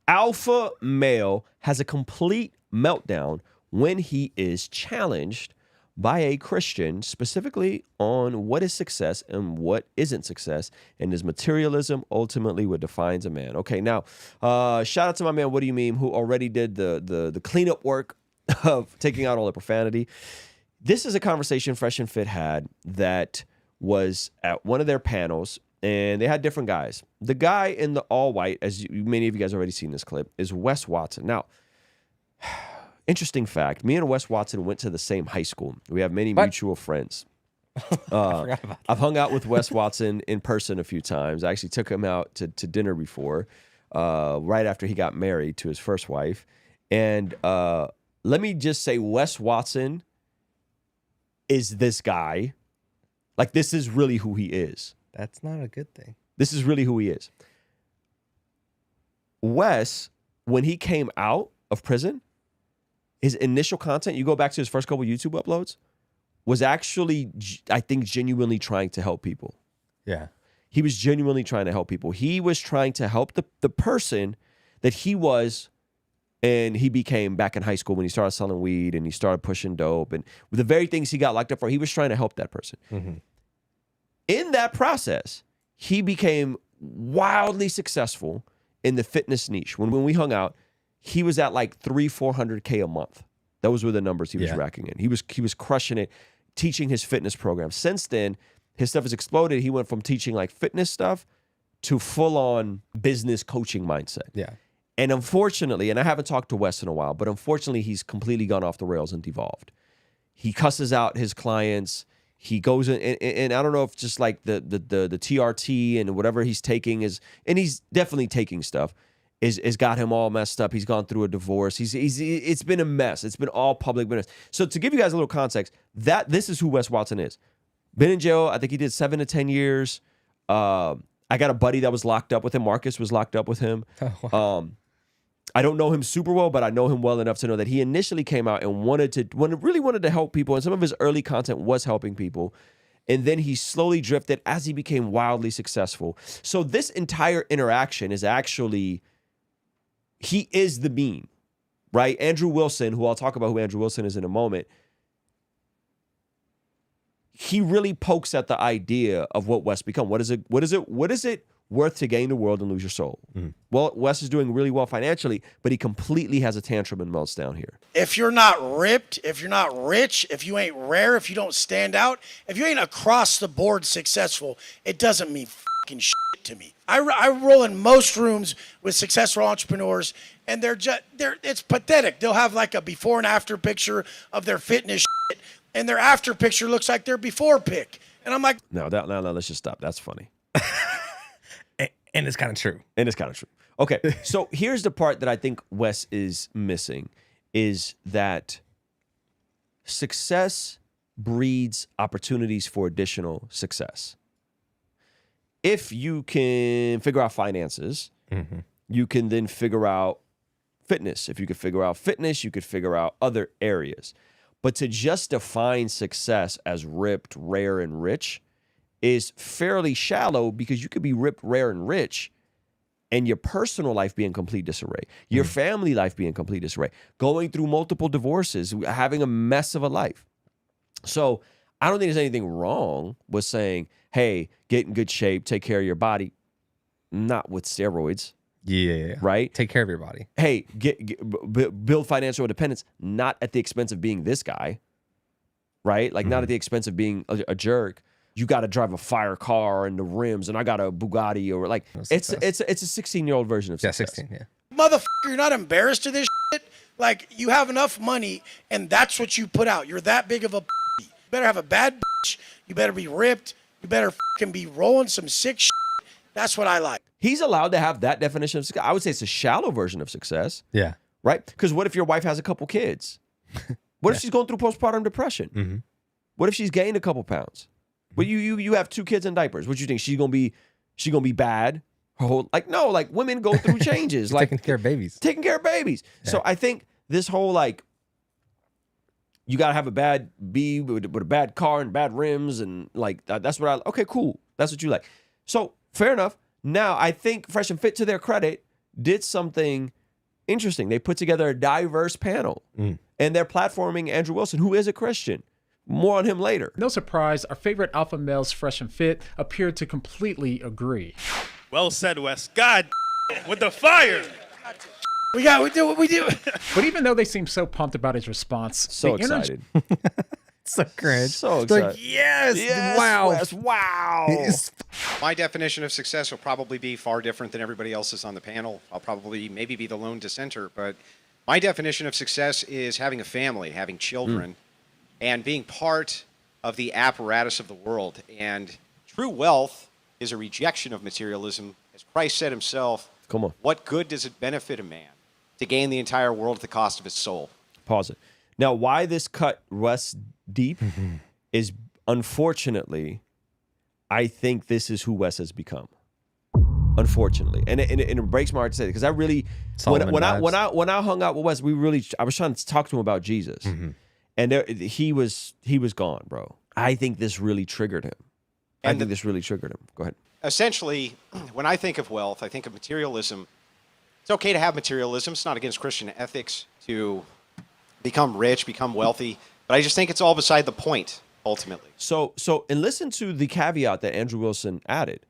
Alpha male has a complete meltdown when he is challenged by a Christian, specifically on what is success and what isn't success, and is materialism ultimately what defines a man. Okay, now, shout out to my man, What Do You Mean, who already did the cleanup work of taking out all the profanity. This is a conversation Fresh and Fit had that was at one of their panels, and they had different guys. The guy in the all white, as many of you guys already seen this clip, is Wes Watson. Now, interesting fact, me and Wes Watson went to the same high school. We have many mutual friends. I've hung out with Wes Watson in person a few times. I actually took him out to dinner before, right after he got married to his first wife. And let me just say, Wes Watson is this guy. Like, this is really who he is. That's not a good thing. This is really who he is. Wes, when he came out of prison, his initial content, you go back to his first couple YouTube uploads, was actually, I think, genuinely trying to help people. Yeah. He was genuinely trying to help people. He was trying to help the person that he was, and he became back in high school when he started selling weed and he started pushing dope. And with the very things he got locked up for, he was trying to help that person. Mm-hmm. In that process, he became wildly successful in the fitness niche. When we hung out, he was at like 300-400K a month. Those were the numbers he was racking in. He was crushing it, teaching his fitness program. Since then, his stuff has exploded. He went from teaching like fitness stuff to full-on business coaching mindset. Yeah. And unfortunately, and I haven't talked to Wes in a while, but unfortunately, he's completely gone off the rails and devolved. He cusses out his clients. He goes in, and I don't know if just like the TRT and whatever he's taking is, and he's definitely taking stuff, is got him all messed up. He's gone through a divorce. It's been a mess. It's been all public business. So to give you guys a little context, this is who Wes Watson is. Been in jail. I think he did 7 to 10 years. I got a buddy that was locked up with him. Marcus was locked up with him. Oh, wow. I don't know him super well, but I know him well enough to know that he initially came out and really wanted to help people. And some of his early content was helping people. And then he slowly drifted as he became wildly successful. So this entire interaction is actually, he is the meme, right? Andrew Wilson, who I'll talk about who Andrew Wilson is in a moment, he really pokes at the idea of what Wes become. What is it worth to gain the world and lose your soul? Mm-hmm. Well, Wes is doing really well financially, but he completely has a tantrum and melts down here. If you're not ripped, if you're not rich, if you ain't rare, if you don't stand out, if you ain't across the board successful, it doesn't mean fucking shit to me. I roll in most rooms with successful entrepreneurs, and it's pathetic. They'll have like a before and after picture of their fitness shit, and their after picture looks like their before pic. And I'm like, no, let's just stop. That's funny. And it's kind of true. Okay, so here's the part that I think Wes is missing, is that success breeds opportunities for additional success. If you can figure out finances, mm-hmm. you can then figure out fitness. If you could figure out fitness, you could figure out other areas. But to just define success as ripped, rare, and rich is fairly shallow, because you could be ripped, rare, and rich, and your personal life be in complete disarray, your family life be in complete disarray, going through multiple divorces, having a mess of a life. So I don't think there's anything wrong with saying, hey, get in good shape, take care of your body, not with steroids. Yeah. Right? Take care of your body. Hey, build financial independence, not at the expense of being this guy, right? Like, not at the expense of being a jerk. You got to drive a fire car and the rims, and I got a Bugatti, or like, it's a 16-year-old version of success. 16, yeah. Motherfucker, you're not embarrassed of this shit? Like, you have enough money, and that's what you put out. You're that big of a You better have a bad bitch. You better be ripped. You better fucking be rolling some sick shit. That's what I like. He's allowed to have that definition of success. I would say it's a shallow version of success. Yeah. Right? Because what if your wife has a couple kids? What if she's going through postpartum depression? Mm-hmm. What if she's gained a couple pounds? But you have 2 kids in diapers. What you think? She's gonna be bad? Her whole, like, no, like, women go through changes. Like, taking care of babies. Yeah. So I think this whole, like, you gotta have a bad B with a bad car and bad rims, and like that's what okay, cool. That's what you like. So fair enough. Now I think Fresh and Fit, to their credit, did something interesting. They put together a diverse panel, and they're platforming Andrew Wilson, who is a Christian. More on him later. No surprise, our favorite alpha males, fresh and fit, appeared to completely agree. Well said, Wes. God, with the fire. We do what we do. But even though they seemed so pumped about his response, So the energy- excited. So cringe. So It's like, excited. yes, Yes, wow. Wes, wow. My definition of success will probably be far different than everybody else's on the panel. I'll probably maybe be the lone dissenter, but my definition of success is having a family, having children, and being part of the apparatus of the world. And true wealth is a rejection of materialism. As Christ said himself, Come on. what good does it benefit a man to gain the entire world at the cost of his soul? Pause it. Now, why this cut Wes deep is, unfortunately, I think this is who Wes has become. Unfortunately, and it breaks my heart to say it, because I really, Solomon when vibes. I hung out with Wes, I was trying to talk to him about Jesus, and he was gone, bro. I think this really triggered him. Go ahead. Essentially, when I think of wealth, I think of materialism. It's okay to have materialism. It's not against Christian ethics to become rich, become wealthy. But I just think it's all beside the point, ultimately. So, and listen to the caveat that Andrew Wilson added.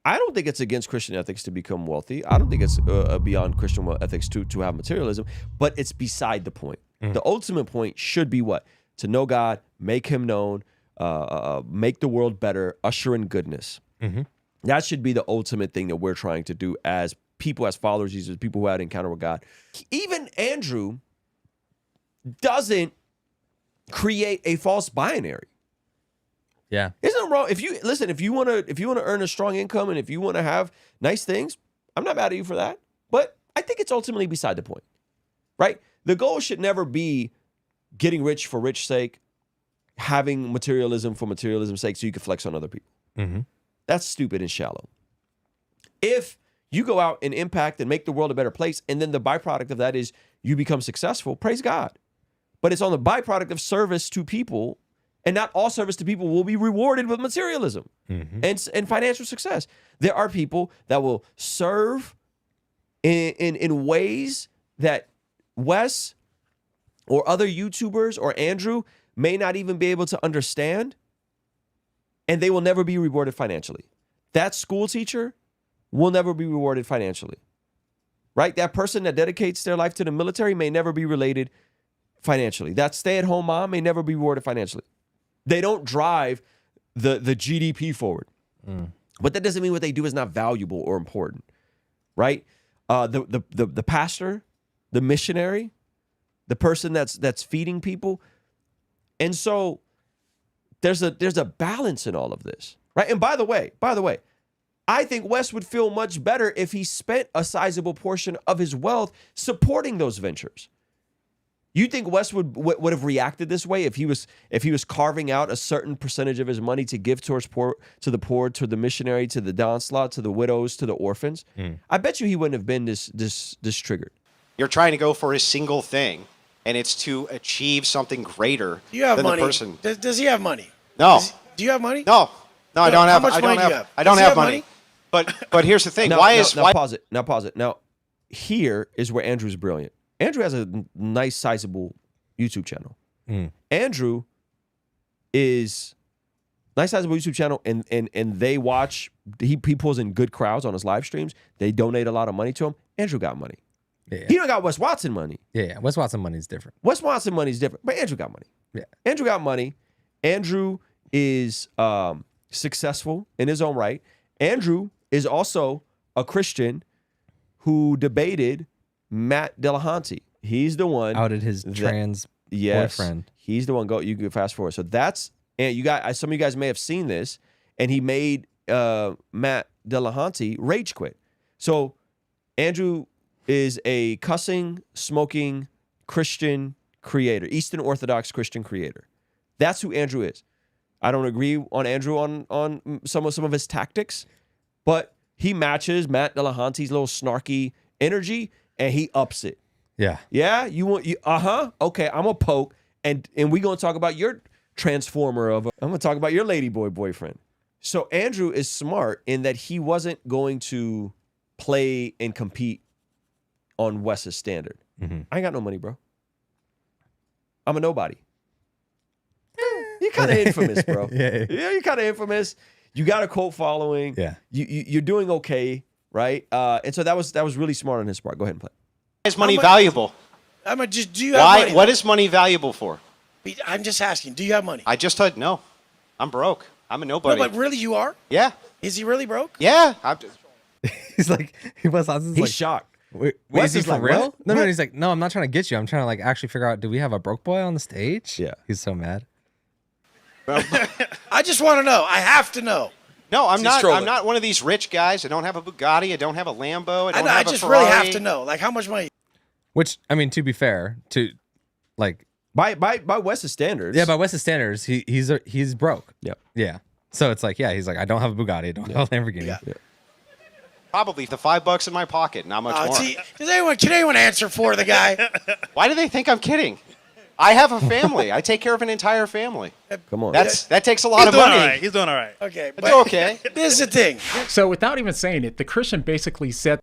I don't think it's against Christian ethics to become wealthy. I don't think it's beyond Christian ethics to have materialism, but it's beside the point. The ultimate point should be what? To know God, make him known, make the world better, usher in goodness. That should be the ultimate thing that we're trying to do as people, as followers of Jesus, people who had an encounter with God. Even Andrew doesn't create a false binary. Yeah. Isn't it wrong? If you want to earn a strong income and if you want to have nice things, I'm not mad at you for that. But I think it's ultimately beside the point, right? The goal should never be getting rich for rich sake, having materialism for materialism's sake so you can flex on other people. That's stupid and shallow. If you go out and impact and make the world a better place, and then the byproduct of that is you become successful, praise God. But it's on the byproduct of service to people, and not all service to people will be rewarded with materialism and financial success. There are people that will serve in ways that Wes or other YouTubers or Andrew may not even be able to understand, and they will never be rewarded financially. That school teacher will never be rewarded financially, right? That person that dedicates their life to the military may never be related financially. That stay-at-home mom may never be rewarded financially. They don't drive the GDP forward. But that doesn't mean what they do is not valuable or important, right? The pastor, the missionary, the person that's feeding people. And so there's a balance in all of this, right? And by the way, I think Wes would feel much better if he spent a sizable portion of his wealth supporting those ventures. You think Wes would have reacted this way if he was carving out a certain percentage of his money to give to the poor, to the missionary, to the downslout, to the widows, to the orphans? I bet you he wouldn't have been this triggered. You're trying to go for a single thing, and it's to achieve something greater Do you have than money? the person. Does he have money? No. Do you have money? No, I don't How have. much I don't money do you have. have? I don't Does he have have money. money? But here's the thing. Now pause it. Now here is where Andrew's brilliant. Andrew has a nice, sizable YouTube channel. Andrew is nice, sizable YouTube channel, and they watch. He pulls in good crowds on his live streams. They donate a lot of money to him. Andrew got money. Yeah. He don't got Wes Watson money. Yeah. Wes Watson money is different. Wes Watson money is different, but Andrew got money. Yeah. Andrew got money. Andrew is successful in his own right. Andrew is also a Christian who debated Matt Dillahunty. He's the one Outed his trans boyfriend. He's the one. You can fast forward. So that's, and you got, some of you guys may have seen this, and he made Matt Dillahunty rage quit. So Andrew is a cussing, smoking Christian creator, Eastern Orthodox Christian creator. That's who Andrew is. I don't agree on Andrew on some of his tactics, but he matches Matt Dillahunty's little snarky energy, and he ups it. Yeah. Yeah, okay, I'm a poke, and we gonna talk about your transformer I'm gonna talk about your ladyboy boyfriend. So Andrew is smart in that he wasn't going to play and compete on Wes's standard. Mm-hmm. I ain't got no money, bro. I'm a nobody. You're kind of infamous, bro. Yeah. You're kind of infamous. You got a cult following. Yeah. You're doing okay, right? And so that was really smart on his part. Go ahead and play. Why is money valuable? I'm gonna just. Do you have money? What is money valuable for? I'm just asking. Do you have money? I just told no. I'm broke. I'm a nobody. No, but really, you are? Yeah. Is he really broke? Yeah. He's like, Wes Watson's He's like, shocked. wait, Wes is he is for like, real? what? No, What? he's like, no, I'm not trying to get you. I'm trying to like actually figure out, do we have a broke boy on the stage? Yeah. He's so mad. I just want to know. I have to know. No, I'm not. trolling. I'm not one of these rich guys. I don't have a Bugatti. I don't have a Lambo. I don't I have a just Ferrari. really have to know. Like, how much money? Which, I mean, to be fair, to like, By Wes's standards. yeah, by Wes's standards, he's broke. Yep. Yeah. So it's like, yeah, he's like, I don't have a Bugatti, I don't have a Lamborghini. Yeah. Probably the $5 in my pocket. Not much more. See, can anyone answer for the guy? Why do they think I'm kidding? I have a family. I take care of an entire family. Come on. That takes a lot He's of doing money. all right. He's doing all right. Okay, It's okay. This is the thing. So without even saying it, the Christian basically said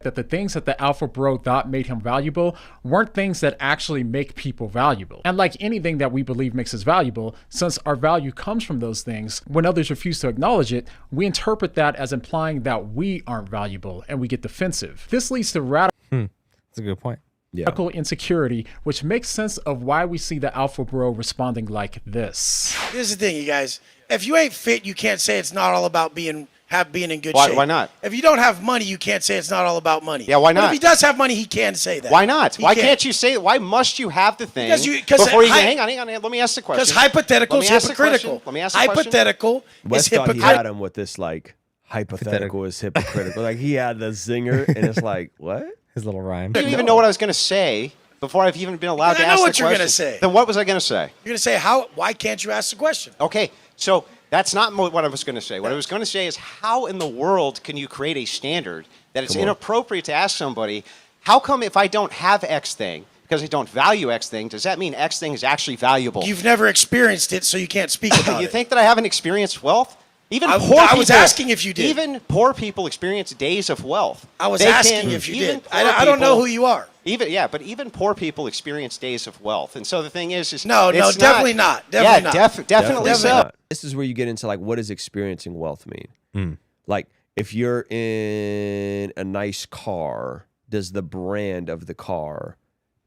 that the things that the alpha bro thought made him valuable weren't things that actually make people valuable. And like anything that we believe makes us valuable, since our value comes from those things, when others refuse to acknowledge it, we interpret that as implying that we aren't valuable and we get defensive. This leads to That's a good point. radical insecurity, which makes sense of why we see the alpha bro responding like this. This is the thing, you guys. If you ain't fit, you can't say it's not all about being in good Why- shape. why not? If you don't have money, you can't say it's not all about money. Yeah, why But not? if he does have money, he can say that. Why not? He Why can't you say? Why must you have the thing Because before you? hi- Hang on. Let me ask the question. Because hypothetical Let is me ask the hypocritical. question. Let me ask the question. Hypothetical Wes is thought he had hypocritical. him with this like hypothetical is hypocritical. Like he had the zinger, and it's like what? His little rhyme. You didn't even know what I was going to say before I've even been allowed I to know ask what the you're question. gonna say. Then what was I going to say? You're gonna say why can't you ask the question? Okay, so that's not what I was going to say. What I was going to say is how in the world can you create a standard that it's inappropriate to ask somebody, how come if I don't have X thing, because I don't value X thing, does that mean X thing is actually valuable? You've never experienced it, so you can't speak about You it. think that I haven't experienced wealth? Even I poor people, was asking if you did. Even poor people experience days of wealth. I was They asking can- if you even did. poor I don't know people- who you are. But even poor people experience days of wealth. And so the thing is No, it's definitely not. Definitely not. Definitely so. not. This is where you get into like what does experiencing wealth mean? Like if you're in a nice car, does the brand of the car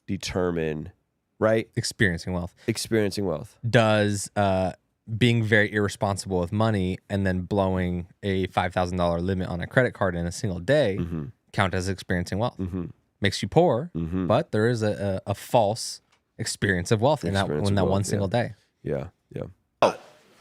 determine, right? Experiencing wealth. Experiencing wealth. Does being very irresponsible with money and then blowing a $5,000 limit on a credit card in a single day count as experiencing wealth? Makes you poor, but there is a false experience of wealth in that Experience in of that one wealth, single day. Yeah, yeah.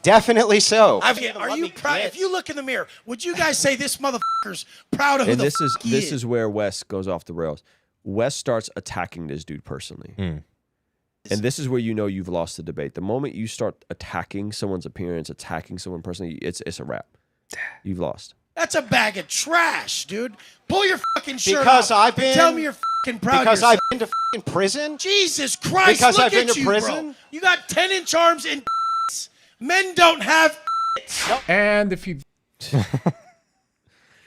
Definitely so. Are you proud? If you look in the mirror, would you guys say this motherfucker's proud of who And the this is he this is where Wes goes off the rails. Wes starts attacking this dude personally. And this is where you know you've lost the debate. The moment you start attacking someone's appearance, attacking someone personally, it's a wrap. You've lost. That's a bag of trash, dude. Pull your fucking shirt Because off I've and tell been- me you're fucking proud Because of yourself. I've been to fucking prison. Jesus Christ, Because look I've been at to you, prison? bro. You got 10-inch arms and men don't have And if you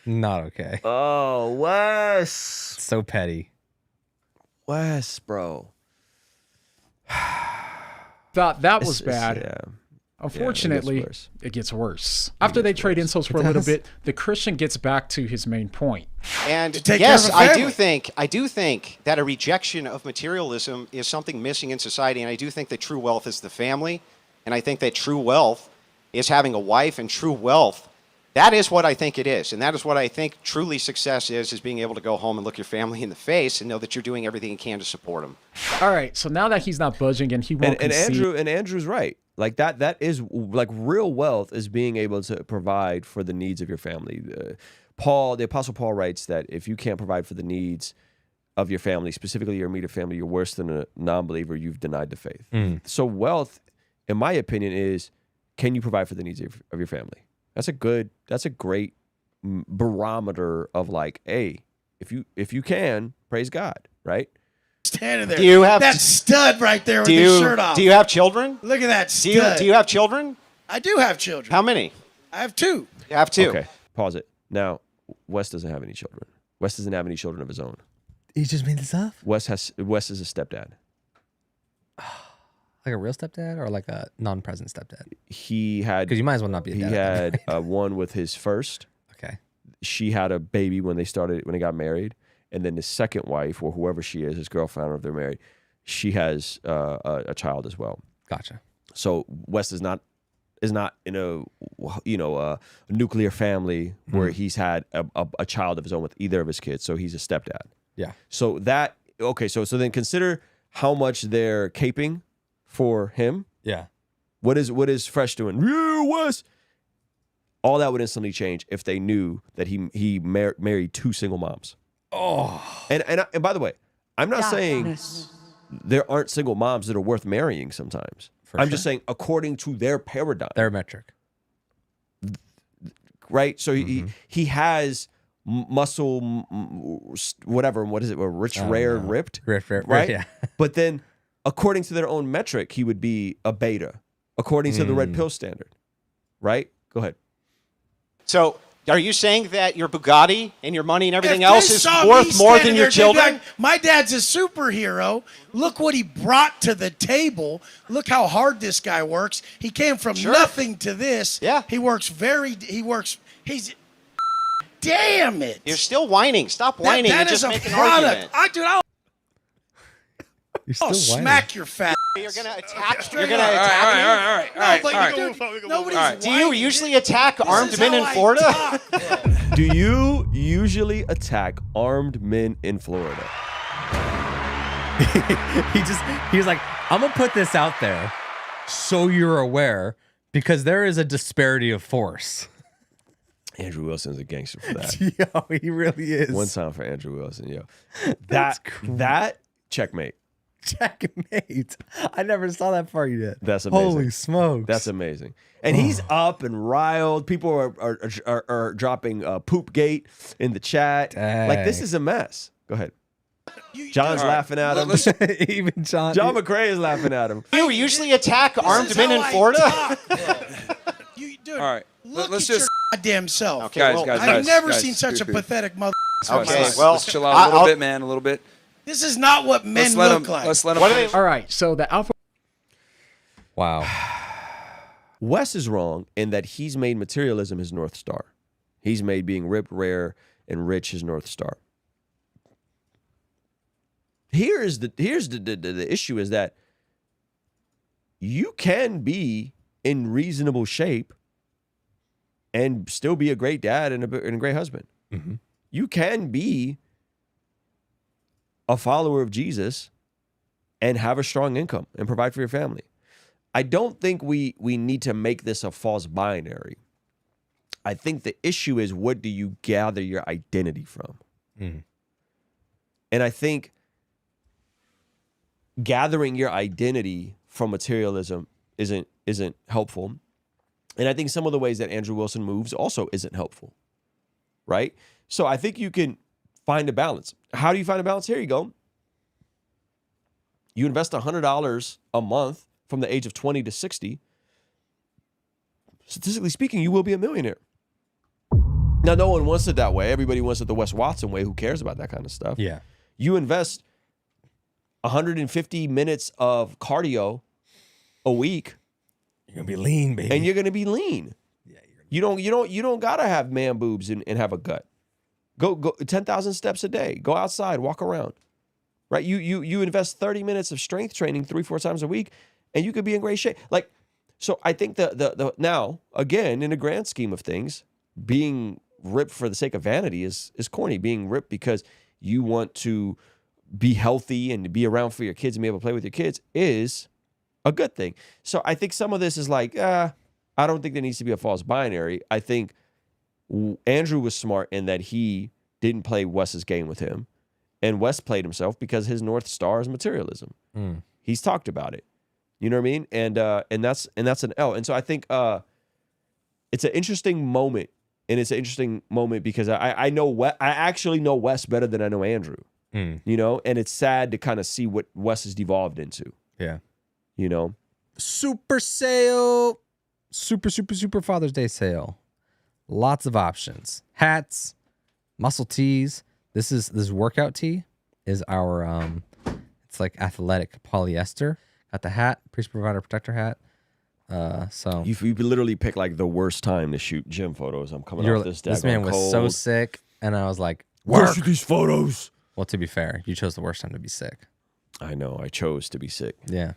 Not okay. Oh, Wes. So petty. Wes, bro. thought that was It's- bad, Yeah. unfortunately, worse. it gets worse. After they trade insults for a little does. bit, the Christian gets back to his main point. And take yes, care of a I family. do think that a rejection of materialism is something missing in society, and I do think that true wealth is the family, and I think that true wealth is having a wife, and true wealth, that is what I think it is, and that is what I think truly success is being able to go home and look your family in the face and know that you're doing everything you can to support them. All right, so now that he's not budging and he won't And concede, Andrew's right. Like that is like real wealth is being able to provide for the needs of your family. The Apostle Paul writes that if you can't provide for the needs of your family, specifically your immediate family, you're worse than a non-believer. You've denied the faith. So wealth, in my opinion, is can you provide for the needs of your family? That's a great barometer of like, hey, if you can, praise God, right? standing there. Do you have- that stud right there with Do his you shirt off? do you have children? Look at that stud. Do you have children? I do have children. How many? I have 2. You have 2. Okay, pause it. Now, Wes doesn't have any children. Wes doesn't have any children of his own. You just made this up? Wes is a stepdad. Like a real stepdad or like a non-present stepdad? He had Because you might as well not be a he dad. had one with his first. Okay. She had a baby when they got married, and then the second wife, or whoever she is, his girlfriend, or if they're married, she has a child as well. Gotcha. So Wes is not in a a nuclear family where he's had a child of his own with either of his kids. So he's a stepdad. Yeah. So that so then consider how much they're caping for him. Yeah. What is Fresh doing? Yeah, Wes. All that would instantly change if they knew that he married 2 single moms. Oh. And by the way, I'm not saying there aren't single moms that are worth marrying sometimes. I'm just saying according to their paradigm. Their metric. Right? So he has muscle, whatever. What is it? Rich, rare, and ripped. Right? Yeah. But then according to their own metric, he would be a beta, according to the red pill standard. Right? Go ahead. So, are you saying that your Bugatti and your money and everything If else they is saw me worth more standing than your there, they'd be children? like, my dad's a superhero. Look what he brought to the table. Look how hard this guy works. He came from nothing to this. Yeah. He's damn it. You're still whining. Stop whining that and is just a make an product. argument. I'll smack your fat. You're gonna attack. Straight You're gonna up. attack me. No, but all dude, right. nobody's Do you whining. usually attack This armed is men how in I Florida? talk. Do you usually attack armed men in Florida? He's like, I'm gonna put this out there so you're aware because there is a disparity of force. Andrew Wilson's a gangster for that. Yo, he really is. One time for Andrew Wilson, yo. That's cool. That checkmate. Checkmate. I never saw that part yet. That's amazing. Holy smokes. That's amazing. And he's up and riled. People are dropping poop gate in the chat. Like, this is a mess. Go ahead. John's laughing at him. Even John McRae is laughing at him. Do you usually attack armed This is men how in I Florida? talk. Dude, All right. look Let's at just your goddamn self. Okay, guys, well, guys, I've guys, never guys, seen such a dude. pathetic mother. Okay, Let's well, chill out a little bit, man. A little bit. This is not what men Let's let look him. like. Let's let him. What are they? All right, so the alpha Wow. Wes is wrong in that he's made materialism his North Star. He's made being ripped, rare, and rich his North Star. Here's the issue is that you can be in reasonable shape and still be a great dad and a great husband. Mhm. You can be a follower of Jesus and have a strong income and provide for your family. I don't think we need to make this a false binary. I think the issue is, what do you gather your identity from? Mhm. And I think gathering your identity from materialism isn't helpful. And I think some of the ways that Andrew Wilson moves also isn't helpful. Right? So I think you can find a balance. How do you find a balance? Here you go. You invest $100 a month from the age of 20 to 60. Statistically speaking, you will be a millionaire. Now, no one wants it that way. Everybody wants it the Wes Watson way. Who cares about that kind of stuff? Yeah. You invest 150 minutes of cardio a week, You're gonna be lean, baby. and you're going to be lean. yeah, You don't gotta have man boobs and have a gut. Go 10,000 steps a day. Go outside, walk around. Right? You invest 30 minutes of strength training 3-4 times a week, and you could be in great shape. Like, so I think the now again, in the grand scheme of things, being ripped for the sake of vanity is corny. Being ripped because you want to be healthy and to be around for your kids and be able to play with your kids is a good thing. So I think some of this is like, I don't think there needs to be a false binary. I think Andrew was smart in that he didn't play Wes's game with him, and Wes played himself because his North Star is materialism. Mm. He's talked about it. You know what I mean? And that's an L. And so I think it's an interesting moment, and it's an interesting moment because I actually know Wes better than I know Andrew. Mm. You know, and it's sad to kind of see what Wes has devolved into. Yeah. You know, Super sale. Super Father's Day sale. Lots of options. Hats, Muscle tees. This workout tee is our it's like athletic polyester. Got the hat, priest provider protector hat. So You literally pick like the worst time to shoot gym photos. I'm coming off this. This man was cold. so sick, and I was like, Where's work. these photos? Well, to be fair, you chose the worst time to be sick. I know. I chose to be sick. Yeah.